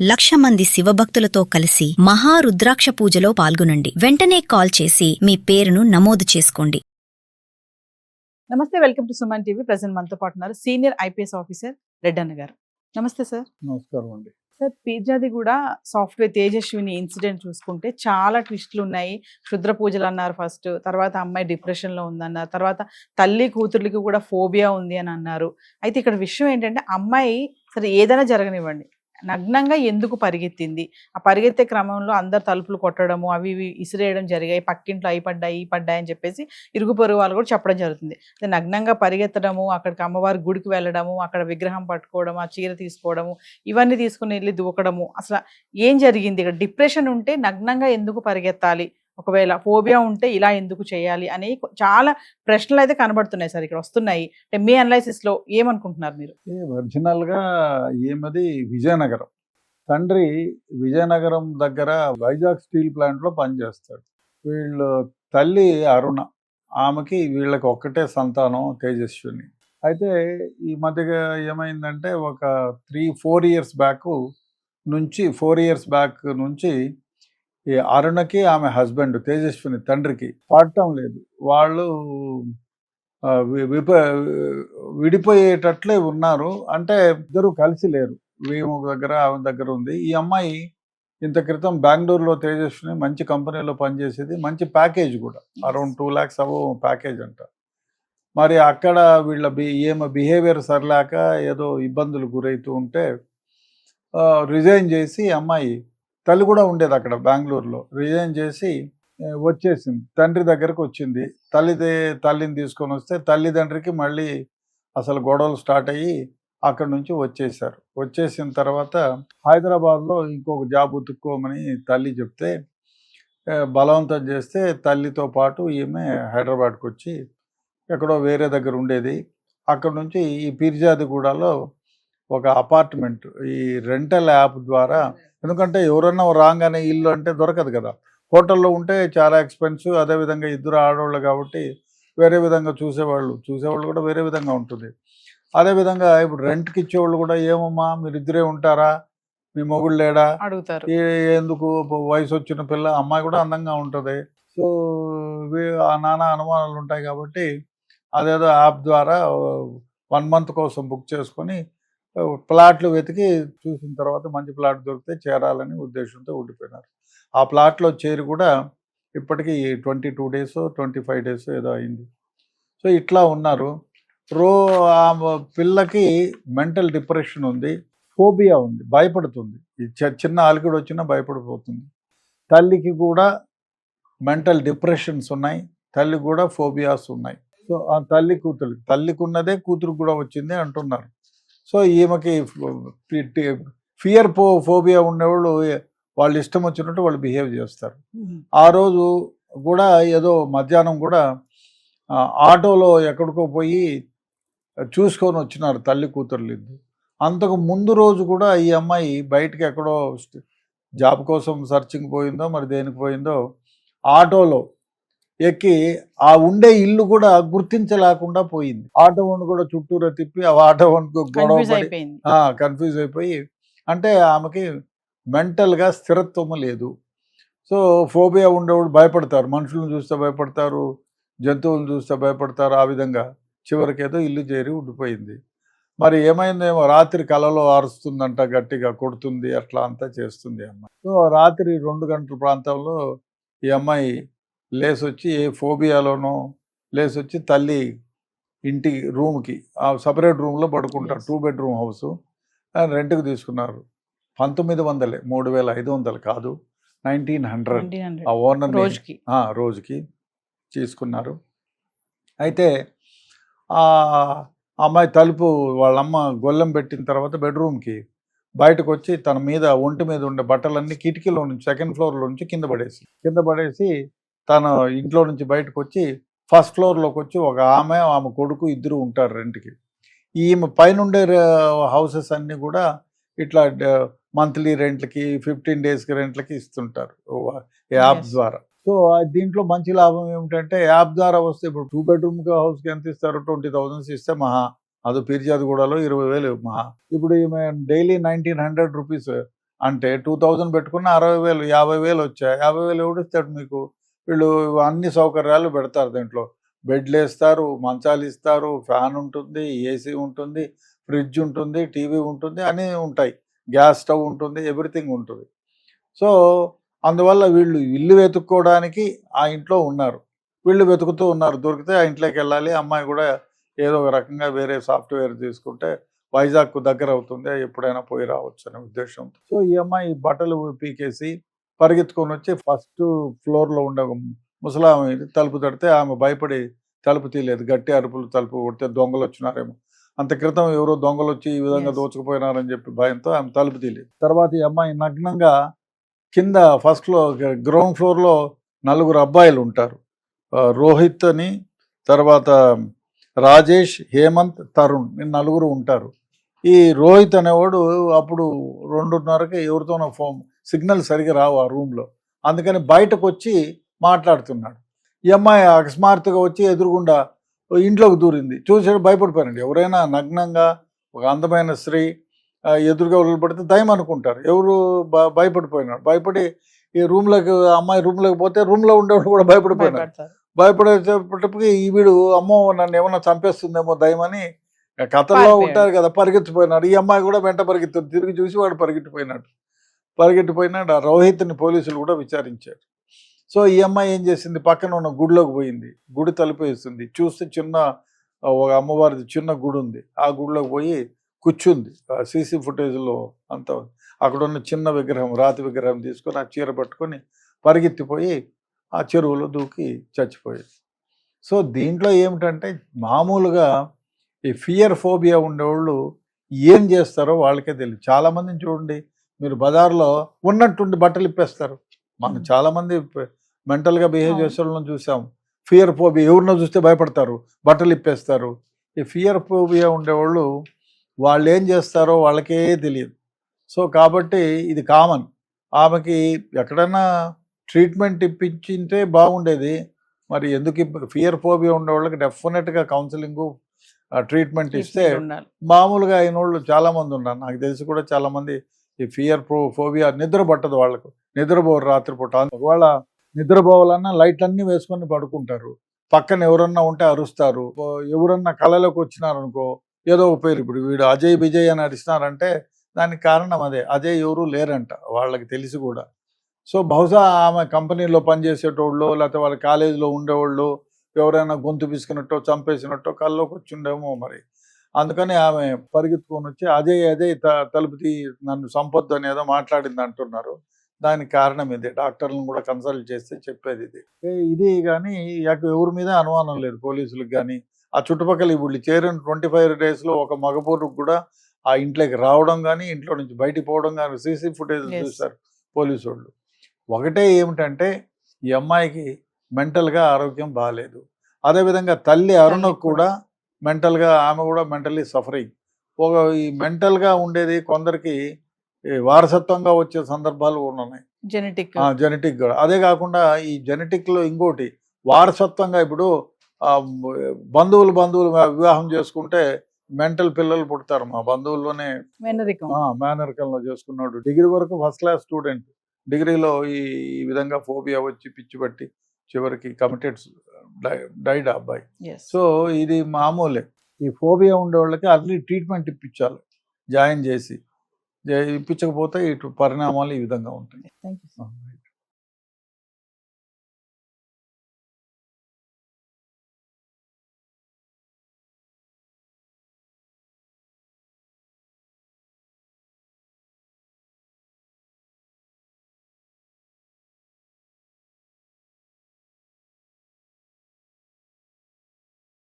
1,00,000 మంది శివభక్తులతో కలిసి మహారుద్రాక్ష పూజలో పాల్గొనండి. వెంటనే కాల్ చేసి మీ పేరును నమోదు చేసుకోండి. నమస్తే, welcome to Suman TV. Present మనతో పాటు ఉన్నారు సీనియర్ ఐపీఎస్ ఆఫీసర్ రెడ్డన్న గారు. నమస్తే సార్. నమస్కారం అండి. సార్, పీర్జాది కూడా సాఫ్ట్వేర్ తేజస్విని ఇన్సిడెంట్ చూసుకుంటే చాలా ట్విస్టులు ఉన్నాయి. క్షుద్ర పూజలు అన్నారు ఫస్ట్, తర్వాత అమ్మాయి డిప్రెషన్లో ఉందన్నారు, తర్వాత తల్లి కూతుర్లకి కూడా ఫోబియా ఉంది అని అన్నారు. అయితే ఇక్కడ విషయం ఏంటంటే అమ్మాయి సరే ఏదైనా జరగనివ్వండి, నగ్నంగా ఎందుకు పరిగెత్తింది? ఆ పరిగెత్తే క్రమంలో అందరు తలుపులు కొట్టడము, అవి ఇవి ఇసిరేయడం జరిగాయి, పక్కింట్లో అయి పడ్డాయి ఈ పడ్డాయి అని చెప్పేసి ఇరుగు పొరుగు వాళ్ళు కూడా చెప్పడం జరుగుతుంది. నగ్నంగా పరిగెత్తడము, అక్కడికి అమ్మవారి గుడికి వెళ్ళడము, అక్కడ విగ్రహం పట్టుకోవడం, ఆ చీర తీసుకోవడము, ఇవన్నీ తీసుకుని వెళ్ళి దూకడము, అసలు ఏం జరిగింది ఇక్కడ? డిప్రెషన్ ఉంటే నగ్నంగా ఎందుకు పరిగెత్తాలి? ఒకవేళ ఫోబియా ఉంటే ఇలా ఎందుకు చేయాలి అని చాలా ప్రశ్నలు అయితే కనబడుతున్నాయి సార్, ఇక్కడ వస్తున్నాయి. అంటే మీ అనాలిసిస్ లో ఏమనుకుంటున్నారు మీరు? ఒరిజినల్ గా ఏమది విజయనగరం. తండ్రి విజయనగరం దగ్గర వైజాగ్ స్టీల్ ప్లాంట్ లో పనిచేస్తాడు. వీళ్ళు తల్లి అరుణ, ఆమెకి వీళ్ళకి ఒక్కటే సంతానం తేజస్విని. అయితే ఈ మధ్యగా ఏమైందంటే ఒక 3-4 ఇయర్స్ బ్యాక్ నుంచి ఈ అరుణకి ఆమె హస్బెండ్ తేజస్విని తండ్రికి పడటం లేదు. వాళ్ళు విడిపోయేటట్లే ఉన్నారు. అంటే ఇద్దరు కలిసి లేరు. వీము దగ్గర ఆమె దగ్గర ఉంది. ఈ అమ్మాయి ఇంత క్రితం బెంగళూరులో తేజస్విని మంచి కంపెనీలో పనిచేసేది, మంచి ప్యాకేజ్ కూడా, అరౌండ్ 2 lakhs ప్యాకేజ్ అంట. మరి అక్కడ వీళ్ళ ఏమో బిహేవియర్ సరిలేక ఏదో ఇబ్బందులు గురవుతూ ఉంటే రిజైన్ చేసి, అమ్మాయి తల్లి కూడా ఉండేది అక్కడ బెంగళూరులో, రిజైన్ చేసి వచ్చేసింది, తండ్రి దగ్గరకు వచ్చింది. తల్లిని తీసుకొని వస్తే తల్లిదండ్రికి మళ్ళీ అసలు గొడవలు స్టార్ట్ అయ్యి అక్కడ నుంచి వచ్చేసారు. వచ్చేసిన తర్వాత హైదరాబాద్లో ఇంకొక జాబ్ ఉతుక్కోమని తల్లి చెప్తే బలవంతం చేస్తే తల్లితో పాటు ఈమె హైదరాబాద్కి వచ్చి ఎక్కడో వేరే దగ్గర ఉండేది. అక్కడ నుంచి ఈ పీర్జాదిగూడలో ఒక అపార్ట్మెంట్ ఈ రెంటల్ యాప్ ద్వారా, ఎందుకంటే ఎవరన్నా రాగానే ఇల్లు అంటే దొరకదు కదా, హోటల్లో ఉంటే చాలా ఎక్స్పెన్సివ్. అదేవిధంగా ఇద్దరు ఆడవాళ్ళు కాబట్టి వేరే విధంగా చూసేవాళ్ళు కూడా వేరే విధంగా ఉంటుంది. అదేవిధంగా ఇప్పుడు రెంట్కి ఇచ్చేవాళ్ళు కూడా, ఏమమ్మా మీరు ఇద్దరే ఉంటారా, మీ మొగుడు లేడా అడుగుతారు. ఎందుకు, వయసు వచ్చిన పిల్ల, అమ్మాయి కూడా అందంగా ఉంటుంది. సో నానా అనుమానాలు ఉంటాయి కాబట్టి అదేదో యాప్ ద్వారా 1 month కోసం బుక్ చేసుకొని ప్లాట్లు వెతికి చూసిన తర్వాత మంచి ప్లాట్ దొరికితే చేరాలని ఉద్దేశంతో ఉండిపోయినారు. ఆ ప్లాట్లో చేరి కూడా ఇప్పటికీ 22 days 25 days ఏదో అయింది. సో ఇట్లా ఉన్నారు. ఆ పిల్లకి మెంటల్ డిప్రెషన్ ఉంది, ఫోబియా ఉంది, భయపడుతుంది. చిన్న అలికిడి వచ్చినా భయపడిపోతుంది. తల్లికి కూడా మెంటల్ డిప్రెషన్స్ ఉన్నాయి, తల్లికి కూడా ఫోబియాస్ ఉన్నాయి. సో ఆ తల్లికి ఉన్నదే కూతురుకు కూడా వచ్చింది అంటున్నారు. సో ఈమెకి ఫోబియా ఉండేవాళ్ళు వాళ్ళు ఇష్టం వచ్చినట్టు వాళ్ళు బిహేవ్ చేస్తారు. ఆ రోజు కూడా ఏదో మధ్యాహ్నం కూడా ఆటోలో ఎక్కడికో పోయి చూసుకొని వచ్చినారు తల్లి కూతుర్లు ఇద్దరు. అంతకు ముందు రోజు కూడా ఈ అమ్మాయి బయటికి ఎక్కడో జాబ్ కోసం సర్చింగ్ పోయిందో మరి దేనికి పోయిందో, ఆటోలో ఎక్కి ఆ ఉండే ఇల్లు కూడా గుర్తించలేకుండా పోయింది. ఆటో వన్ కూడా చుట్టూరా తిప్పి ఆ ఆటో వన్కు గొడవ పడి కన్ఫ్యూజ్ అయిపోయి, అంటే ఆమెకి మెంటల్గా స్థిరత్వం లేదు. సో ఫోబియా ఉండేవాళ్ళు భయపడతారు, మనుషులను చూస్తే భయపడతారు, జంతువులను చూస్తే భయపడతారు. ఆ విధంగా చివరికి ఏదో ఇల్లు చేరి ఉండిపోయింది. మరి ఏమైందేమో, రాత్రి కలలో అరుస్తుందంట, గట్టిగా కొడుతుంది, అట్లా అంతా చేస్తుంది అమ్మాయి. సో రాత్రి 2 గంటల ప్రాంతంలో ఈ అమ్మాయి లేసొచ్చి, ఏ ఫోబియాలోనో లేసొచ్చి తల్లి ఇంటి రూమ్కి, ఆ సపరేట్ రూమ్లో పడుకుంటారు. 2 bedroom హౌస్ రెంట్కి తీసుకున్నారు. 1900, 3500 కాదు, 1900 ఆ ఓనర్ రోజుకి తీసుకున్నారు. అయితే ఆ అమ్మాయి తలుపు వాళ్ళమ్మ గొల్లెం పెట్టిన తర్వాత బెడ్రూమ్కి బయటకు వచ్చి తన మీద ఒంటి మీద ఉండే బట్టలన్నీ కిటికీలో నుంచి 2nd floor నుంచి కింద పడేసి తన ఇంట్లో నుంచి బయటకు వచ్చి 1st floorలోకి వచ్చి ఒక ఆమె కొడుకు ఇద్దరు ఉంటారు రెంట్కి. ఈమె పైన ఉండే హౌసెస్ అన్నీ కూడా ఇట్లా మంత్లీ రెంట్లకి 15 days రెంట్లకి ఇస్తుంటారు యాప్ ద్వారా. సో దీంట్లో మంచి లాభం ఏమిటంటే, యాప్ ద్వారా వస్తే ఇప్పుడు 2 bedroom హౌస్కి ఎంత ఇస్తారు, 20,000 ఇస్తే మహా, అది పీర్జాదిగూడలో 20,000 మహా. ఇప్పుడు ఈమె డైలీ 1,900 రూపీస్ అంటే 2000 పెట్టుకున్న 60,000 50,000 వచ్చాయి. 50,000 ఎవడిస్తాడు మీకు? వీళ్ళు అన్ని సౌకర్యాలు పెడతారు దీంట్లో. బెడ్లు వేస్తారు, మంచాలు ఇస్తారు, ఫ్యాన్ ఉంటుంది, ఏసీ ఉంటుంది, ఫ్రిడ్జ్ ఉంటుంది, టీవీ ఉంటుంది, అన్నీ ఉంటాయి, గ్యాస్ స్టవ్ ఉంటుంది, ఎవ్రీథింగ్ ఉంటుంది. సో అందువల్ల వీళ్ళు ఇల్లు వెతుక్కోవడానికి ఆ ఇంట్లో ఉన్నారు, వీళ్ళు వెతుకుతూ ఉన్నారు, దొరికితే ఆ ఇంట్లోకి వెళ్ళాలి. అమ్మాయి కూడా ఏదో ఒక రకంగా వేరే సాఫ్ట్వేర్ తీసుకుంటే వైజాగ్కు దగ్గర అవుతుంది, ఎప్పుడైనా పోయి రావచ్చు అనే ఉద్దేశంతో. సో ఈ అమ్మాయి బట్టలు పీకేసి పరిగెత్తుకొని వచ్చి ఫస్ట్ ఫ్లోర్లో ఉండే ఒక ముసలామె తలుపు తడితే ఆమె భయపడి తలుపు తీయలేదు, గట్టి అరుపులు తలుపు కొడితే దొంగలు వచ్చినారేమో, అంత క్రితం ఎవరో దొంగలు వచ్చి ఈ విధంగా దోచుకుపోయినారని చెప్పి భయంతో ఆమె తలుపు తీయలేదు. తర్వాత ఈ అమ్మాయి నగ్నంగా కింద ఫస్ట్ ఫ్లోర్ గ్రౌండ్ ఫ్లోర్లో 4 అబ్బాయిలు ఉంటారు, రోహిత్ అని, తర్వాత రాజేష్, హేమంత్, తరుణ్, 4 ఉంటారు. ఈ రోహిత్ అనేవాడు అప్పుడు 2:30కి ఎవరితోనో ఫోన్ సిగ్నల్ సరిగా రావు ఆ రూమ్లో, అందుకని బయటకు వచ్చి మాట్లాడుతున్నాడు. ఈ అమ్మాయి అకస్మాత్తుగా వచ్చి ఎదురుగుండా ఇంట్లోకి దూరింది, చూసాడు, భయపడిపోయారండి. ఎవరైనా నగ్నంగా ఒక అందమైన స్త్రీ ఎదురుగా పడితే దయం అనుకుంటారు, ఎవరు భయపడిపోయినాడు. భయపడి ఈ రూమ్లోకి అమ్మాయి రూమ్లోకి పోతే రూమ్లో ఉండేవాడు కూడా భయపడిపోయినాడు. భయపడేటప్పటికి ఈ వీడు అమ్మో నన్ను ఏమన్నా చంపేస్తుందేమో దయమని కథల్లో ఉంటారు కదా, పరిగెత్తిపోయినాడు. ఈ అమ్మాయి కూడా వెంట పరిగెత్తాడు, తిరిగి చూసి వాడు పరిగెట్టిపోయినాడు. ఆ రోహిత్ని పోలీసులు కూడా విచారించారు. సో ఈ అమ్మాయి ఏం చేసింది, పక్కన ఉన్న గుడిలోకి పోయింది, గుడి తలుపు వేసింది, చూస్తే ఒక అమ్మవారిది చిన్న గుడి ఉంది, ఆ గుడిలోకి పోయి కూర్చుంది. సీసీ ఫుటేజ్లో అంతా అక్కడ ఉన్న చిన్న విగ్రహం, రాతి విగ్రహం తీసుకొని ఆ చీర పట్టుకొని పరిగెత్తిపోయి ఆ చెరువులో దూకి చచ్చిపోయింది. సో దీంట్లో ఏమిటంటే మామూలుగా ఈ ఫియర్ ఫోబియా ఉండేవాళ్ళు ఏం చేస్తారో వాళ్ళకే తెలియదు. చాలామందిని చూడండి మీరు, బజార్లో ఉన్నట్టుండి బట్టలు ఇప్పేస్తారు. మనం చాలామంది మెంటల్గా బిహేవ్ చేసే వాళ్ళని చూసాం. ఫియర్ ఫోబియా, ఎవరినో చూస్తే భయపడతారు, బట్టలు ఇప్పేస్తారు. ఈ ఫియర్ ఫోబియా ఉండేవాళ్ళు వాళ్ళు ఏం చేస్తారో వాళ్ళకే తెలియదు. సో కాబట్టి ఇది కామన్. ఆమెకి ఎక్కడైనా ట్రీట్మెంట్ ఇప్పించింటే బాగుండేది. మరి ఎందుకు ఫియర్ ఫోబియా ఉండే వాళ్ళకి డెఫినెట్గా కౌన్సిలింగు ట్రీట్మెంట్ ఇస్తే మామూలుగా అయిన వాళ్ళు చాలామంది ఉన్నారు, నాకు తెలిసి కూడా చాలామంది ఈ ఫియర్ ఫోబియా నిద్ర పట్టదు వాళ్ళకు, నిద్రపోరు రాత్రిపూట. ఒకవేళ నిద్రపోవాలన్నా లైట్లన్నీ వేసుకొని పడుకుంటారు, పక్కన ఎవరన్నా ఉంటే అరుస్తారు, ఎవరన్నా కళలోకి వచ్చినారనుకో ఏదో ఒక పేరు, ఇప్పుడు వీడు అజయ్ విజయ్ అని అరిచినారంటే దానికి కారణం అదే, అజయ్ ఎవరు లేరంట వాళ్ళకి తెలిసి కూడా. సో బహుశా ఆమె కంపెనీలో పనిచేసేటోళ్ళు లేకపోతే వాళ్ళ కాలేజీలో ఉండేవాళ్ళు ఎవరైనా గొంతు పిసుకున్నట్టో చంపేసినట్టో కల్లోకి వచ్చి ఉండేమో మరి, అందుకని ఆమె పరిగెత్తుకొని వచ్చి అజయ్ తలుపు నన్ను సంపొద్దు అని ఏదో మాట్లాడింది అంటున్నారు. దానికి కారణం ఇదే, డాక్టర్లను కూడా కన్సల్ట్ చేస్తే చెప్పేది ఇది. కానీ ఎవరి మీద అనుమానం లేదు పోలీసులకు కానీ. ఆ చుట్టుపక్కల ఇప్పుడు చేరిన 25 డేస్లో ఒక మగపూరుకు కూడా ఆ ఇంట్లోకి రావడం కానీ ఇంట్లో నుంచి బయటికి పోవడం కానీ సీసీ ఫుటేజ్ చూస్తారు పోలీసు వాళ్ళు. ఒకటే ఏమిటంటే ఈ అమ్మాయికి మెంటల్గా ఆరోగ్యం బాగాలేదు. అదేవిధంగా తల్లి అరుణకు కూడా మెంటల్గా, ఆమె కూడా మెంటల్లీ సఫరింగ్. ఈ మెంటల్గా ఉండేది కొందరికి వారసత్వంగా వచ్చే సందర్భాలు కూడా ఉన్నాయి, జెనెటిక్ కూడా. అదే కాకుండా ఈ జెనెటిక్లో ఇంకోటి వారసత్వంగా, ఇప్పుడు బంధువులు వివాహం చేసుకుంటే మెంటల్ పిల్లలు పుడతారు. మా బంధువుల్లోనే మేనరికంలో చేసుకున్నాడు, డిగ్రీ వరకు ఫస్ట్ క్లాస్ స్టూడెంట్, డిగ్రీలో ఈ విధంగా ఫోబియా వచ్చి పిచ్చి పట్టి చివరికి కమిటెడ్ డైడ్ అబ్బాయి. సో ఇది మామూలే. ఈ ఫోబియా ఉండే వాళ్ళకి అర్లీ ట్రీట్మెంట్ ఇప్పించాలి, జాయిన్ చేసి. ఇప్పించకపోతే ఇటు పరిణామాలు ఈ విధంగా ఉంటాయి.